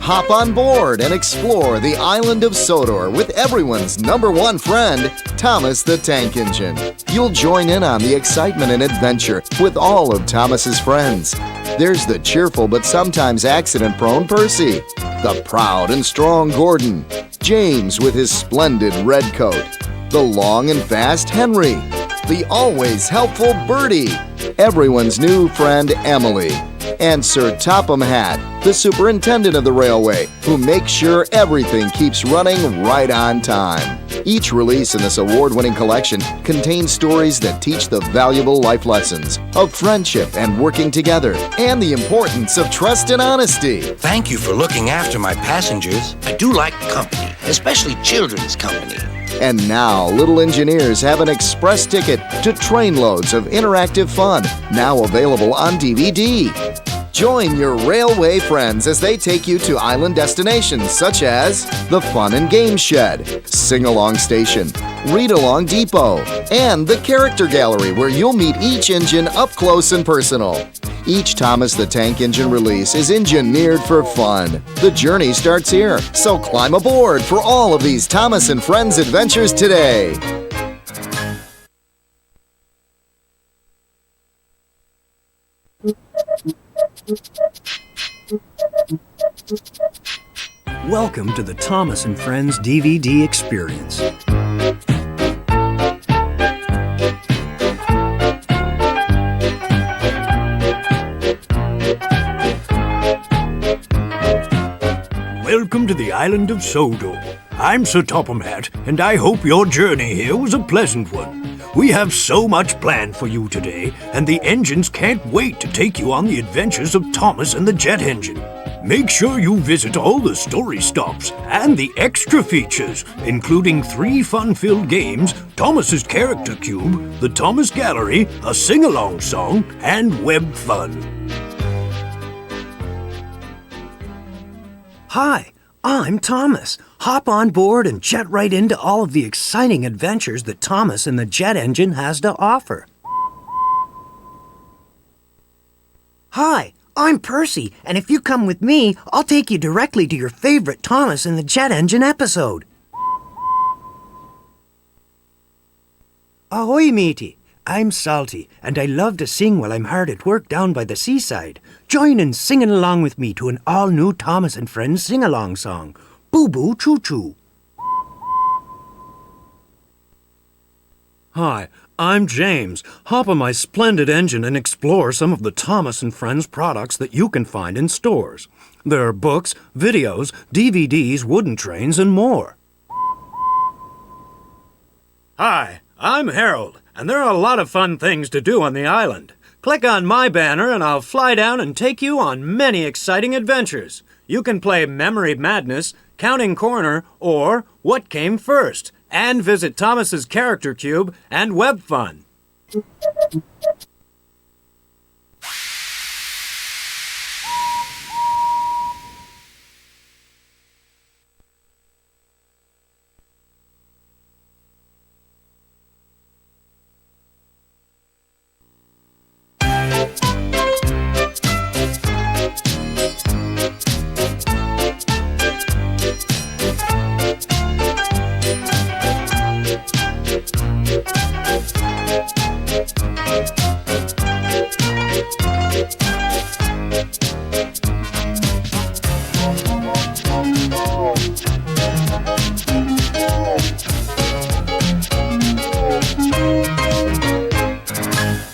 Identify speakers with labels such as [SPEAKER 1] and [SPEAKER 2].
[SPEAKER 1] Hop on board and explore the island of Sodor with everyone's #1 friend, Thomas the Tank Engine. You'll join in on the excitement and adventure with all of Thomas's friends. There's the cheerful but sometimes accident-prone Percy, the proud and strong Gordon, James with his splendid red coat, the long and fast Henry, the always helpful Bertie, everyone's new friend Emily, and Sir Topham Hatt, the superintendent of the railway, who makes sure everything keeps running right on time. Each release in this award-winning collection contains stories that teach the valuable life lessons of friendship and working together, and the importance of trust and honesty.
[SPEAKER 2] Thank you for looking after my passengers. I do like company, especially children's company.
[SPEAKER 1] And now, little engineers have an express ticket to trainloads of interactive fun, now available on DVD. Join your railway friends as they take you to island destinations such as the Fun and Games Shed, Sing-Along Station, Read-Along Depot, and the Character Gallery, where you'll meet each engine up close and personal. Each Thomas the Tank Engine release is engineered for fun. The journey starts here, so climb aboard for all of these Thomas and Friends adventures today.
[SPEAKER 3] Welcome to the Thomas and Friends DVD experience. Welcome to the island of Sodor. I'm Sir Topham Hatt, and I hope your journey here was a pleasant one. We have so much planned for you today, and the engines can't wait to take you on the adventures of Thomas and the jet engine. Make sure you visit all the story stops and the extra features, including 3 fun-filled games, Thomas's Character Cube, the Thomas Gallery, a sing-along song, and web fun. Hi, I'm Thomas. Hop on board and jet right into all of the exciting adventures that Thomas and the jet engine has to offer. Hi, I'm Percy, and if you come with me, I'll take you directly to your favorite Thomas and the jet engine episode. Ahoy, matey. I'm Salty, and I love to sing while I'm hard at work down by the seaside. Join in singing along with me to an all-new Thomas and Friends sing-along song, Boo Boo Choo Choo. Hi, I'm James. Hop on my splendid engine and explore some of the Thomas and Friends products that you can find in stores. There are books, videos, DVDs, wooden trains, and more. Hi, I'm Harold, and there are a lot of fun things to do on the island. Click on my banner and I'll fly down and take you on many exciting adventures. You can play Memory Madness, Counting Corner, or What Came First, and visit Thomas's Character Cube and Web Fun.